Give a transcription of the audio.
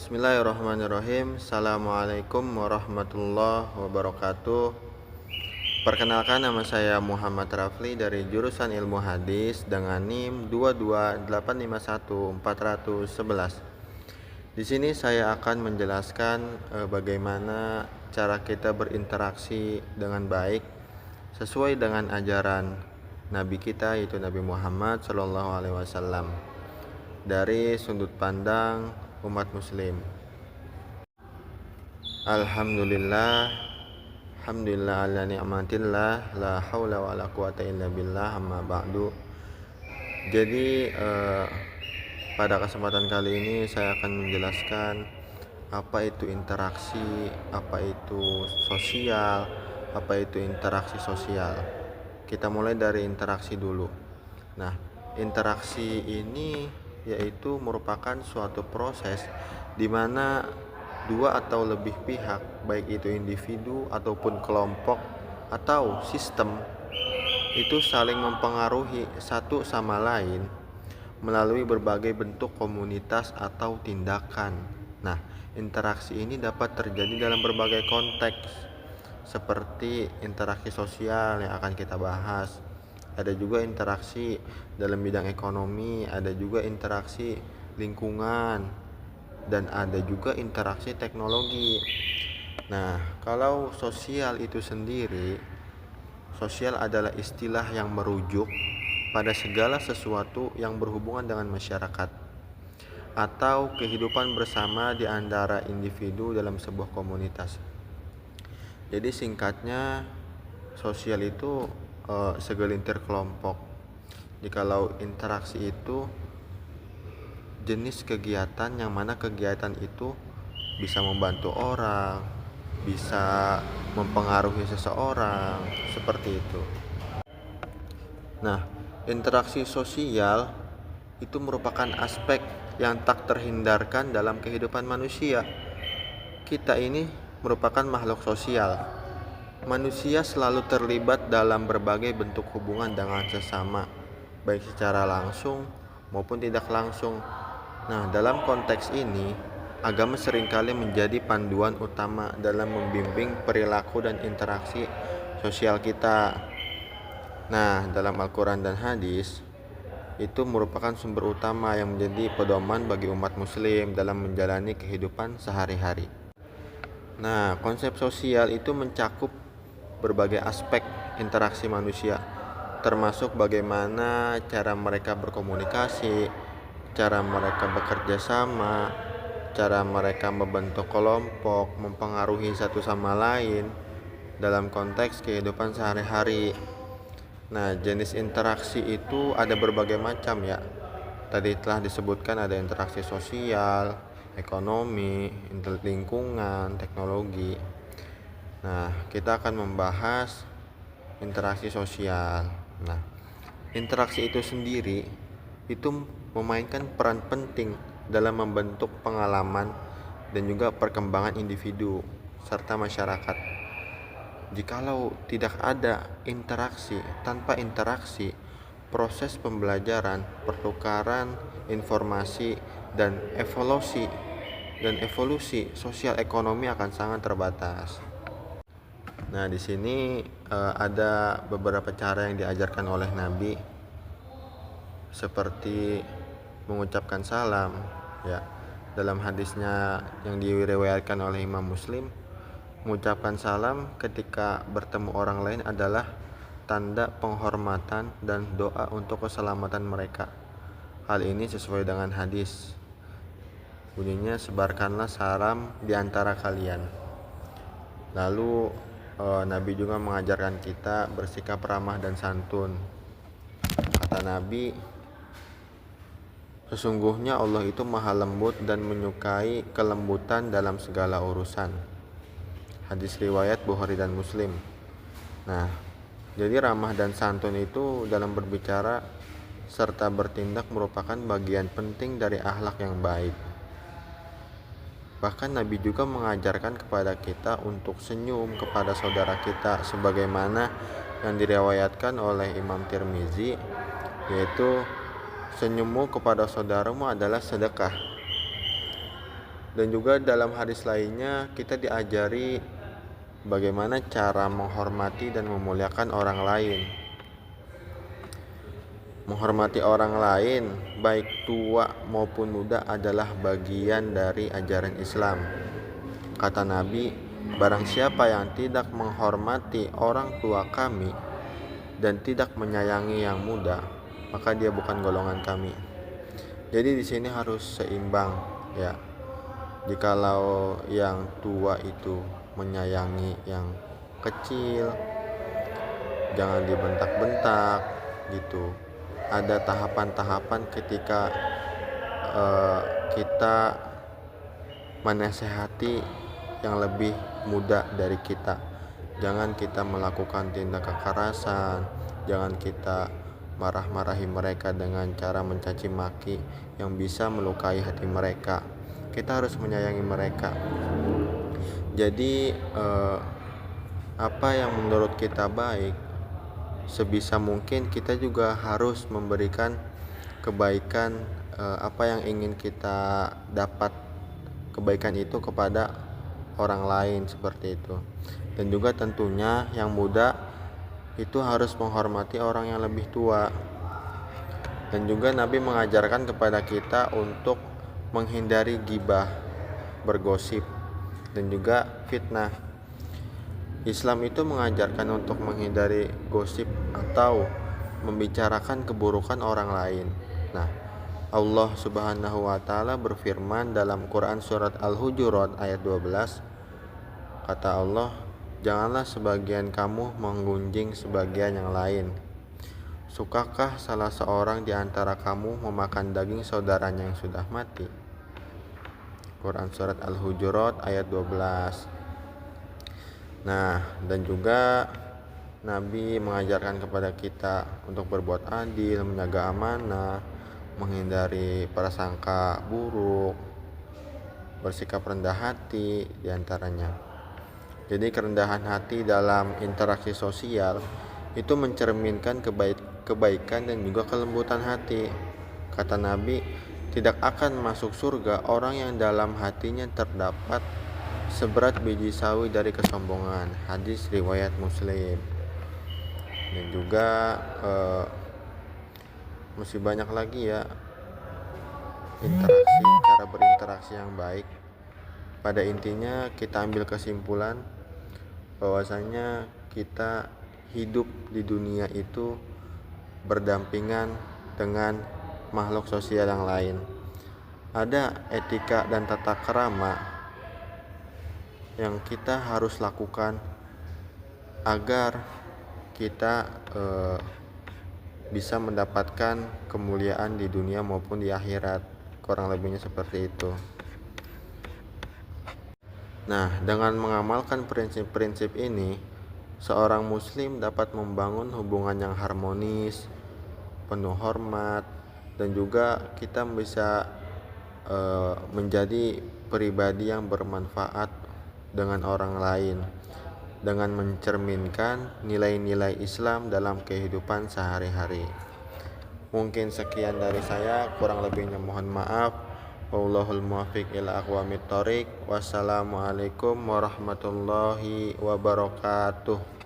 Bismillahirrahmanirrahim. Assalamualaikum warahmatullahi wabarakatuh. Perkenalkan, nama saya Muhammad Rafli dari jurusan Ilmu Hadis dengan NIM 228514011. Di sini saya akan menjelaskan bagaimana cara kita berinteraksi dengan baik sesuai dengan ajaran Nabi kita, yaitu Nabi Muhammad SAW, dari sudut pandang umat muslim. Alhamdulillah, alhamdulillah ala ni'matillah, la haula wa la quwata illa billah, amma ba'du. Jadi pada kesempatan kali ini saya akan menjelaskan apa itu interaksi, apa itu sosial, apa itu interaksi sosial. Kita mulai dari interaksi dulu. Nah, interaksi ini yaitu merupakan suatu proses di mana dua atau lebih pihak, baik itu individu ataupun kelompok atau sistem, itu saling mempengaruhi satu sama lain melalui berbagai bentuk komunitas atau tindakan. Nah, interaksi ini dapat terjadi dalam berbagai konteks, seperti interaksi sosial yang akan kita bahas. Ada juga interaksi dalam bidang ekonomi, ada juga interaksi lingkungan, dan ada juga interaksi teknologi. Nah, kalau sosial itu sendiri, sosial adalah istilah yang merujuk pada segala sesuatu yang berhubungan dengan masyarakat atau kehidupan bersama di antara individu dalam sebuah komunitas. Jadi singkatnya, sosial itu segelintir kelompok. Jikalau interaksi itu jenis kegiatan yang mana kegiatan itu bisa membantu orang, bisa mempengaruhi seseorang, seperti itu. Nah, interaksi sosial itu merupakan aspek yang tak terhindarkan dalam kehidupan manusia. Kita ini merupakan makhluk sosial. Manusia selalu terlibat dalam berbagai bentuk hubungan dengan sesama, baik secara langsung maupun tidak langsung. Nah, dalam konteks ini, agama seringkali menjadi panduan utama dalam membimbing perilaku dan interaksi sosial kita. Nah, dalam Al-Quran dan hadis, itu merupakan sumber utama yang menjadi pedoman bagi umat muslim dalam menjalani kehidupan sehari-hari. Nah, konsep sosial itu mencakup berbagai aspek interaksi manusia, termasuk bagaimana cara mereka berkomunikasi, cara mereka bekerja sama, cara mereka membentuk kelompok, mempengaruhi satu sama lain dalam konteks kehidupan sehari-hari. Nah, jenis interaksi itu ada berbagai macam ya. Tadi telah disebutkan ada interaksi sosial, ekonomi, lingkungan, teknologi. Nah, kita akan membahas interaksi sosial. Nah, interaksi itu sendiri itu memainkan peran penting dalam membentuk pengalaman dan juga perkembangan individu serta masyarakat. Jikalau tidak ada interaksi, tanpa interaksi, proses pembelajaran, pertukaran informasi, dan evolusi sosial ekonomi akan sangat terbatas. Nah, di sini ada beberapa cara yang diajarkan oleh Nabi, seperti mengucapkan salam ya. Dalam hadisnya yang diriwayatkan oleh Imam Muslim, mengucapkan salam ketika bertemu orang lain adalah tanda penghormatan dan doa untuk keselamatan mereka. Hal ini sesuai dengan hadis. Bunyinya, sebarkanlah salam di antara kalian. Lalu Nabi juga mengajarkan kita bersikap ramah dan santun. Kata Nabi, sesungguhnya Allah itu maha lembut dan menyukai kelembutan dalam segala urusan. Hadis riwayat Bukhari dan Muslim. Nah, jadi ramah dan santun itu dalam berbicara serta bertindak merupakan bagian penting dari akhlak yang baik. Bahkan Nabi juga mengajarkan kepada kita untuk senyum kepada saudara kita, sebagaimana yang diriwayatkan oleh Imam Tirmizi, yaitu senyummu kepada saudaramu adalah sedekah. Dan juga dalam hadis lainnya kita diajari bagaimana cara menghormati dan memuliakan orang lain. Menghormati orang lain, baik tua maupun muda, adalah bagian dari ajaran Islam. Kata Nabi, barang siapa yang tidak menghormati orang tua kami dan tidak menyayangi yang muda, maka dia bukan golongan kami. Jadi di sini harus seimbang ya. Jikalau yang tua itu menyayangi yang kecil, jangan dibentak-bentak gitu. Ada tahapan-tahapan ketika kita menasehati yang lebih muda dari kita. Jangan kita melakukan tindak kekerasan, jangan kita marah-marahi mereka dengan cara mencaci maki yang bisa melukai hati mereka. Kita harus menyayangi mereka. Jadi apa yang menurut kita baik, sebisa mungkin kita juga harus memberikan kebaikan, apa yang ingin kita dapat kebaikan itu kepada orang lain, seperti itu. Dan juga tentunya yang muda itu harus menghormati orang yang lebih tua. Dan juga Nabi mengajarkan kepada kita untuk menghindari ghibah, bergosip, dan juga fitnah. Islam itu mengajarkan untuk menghindari gosip atau membicarakan keburukan orang lain. Nah, Allah Subhanahu wa taala berfirman dalam Quran surat Al-Hujurat ayat 12. Kata Allah, "Janganlah sebagian kamu menggunjing sebagian yang lain. Sukakah salah seorang di antara kamu memakan daging saudaranya yang sudah mati?" Quran surat Al-Hujurat ayat 12. Nah, dan juga Nabi mengajarkan kepada kita untuk berbuat adil, menjaga amanah, menghindari prasangka buruk, bersikap rendah hati diantaranya. Jadi kerendahan hati dalam interaksi sosial itu mencerminkan kebaikan dan juga kelembutan hati. Kata Nabi, tidak akan masuk surga orang yang dalam hatinya terdapat seberat biji sawi dari kesombongan. Hadis riwayat Muslim. Dan juga masih banyak lagi ya cara berinteraksi yang baik. Pada intinya kita ambil kesimpulan bahwasanya kita hidup di dunia itu berdampingan dengan makhluk sosial yang lain. Ada etika dan tata krama yang kita harus lakukan agar kita bisa mendapatkan kemuliaan di dunia maupun di akhirat. Kurang lebihnya seperti itu. Nah, dengan mengamalkan prinsip-prinsip ini, seorang muslim dapat membangun hubungan yang harmonis, penuh hormat, dan juga kita bisa menjadi pribadi yang bermanfaat dengan orang lain, dengan mencerminkan nilai-nilai Islam dalam kehidupan sehari-hari. Mungkin sekian dari saya, kurang lebihnya mohon maaf. Wallahul muwaffiq ila aqwamit thoriq. Wassalamualaikum warahmatullahi wabarakatuh.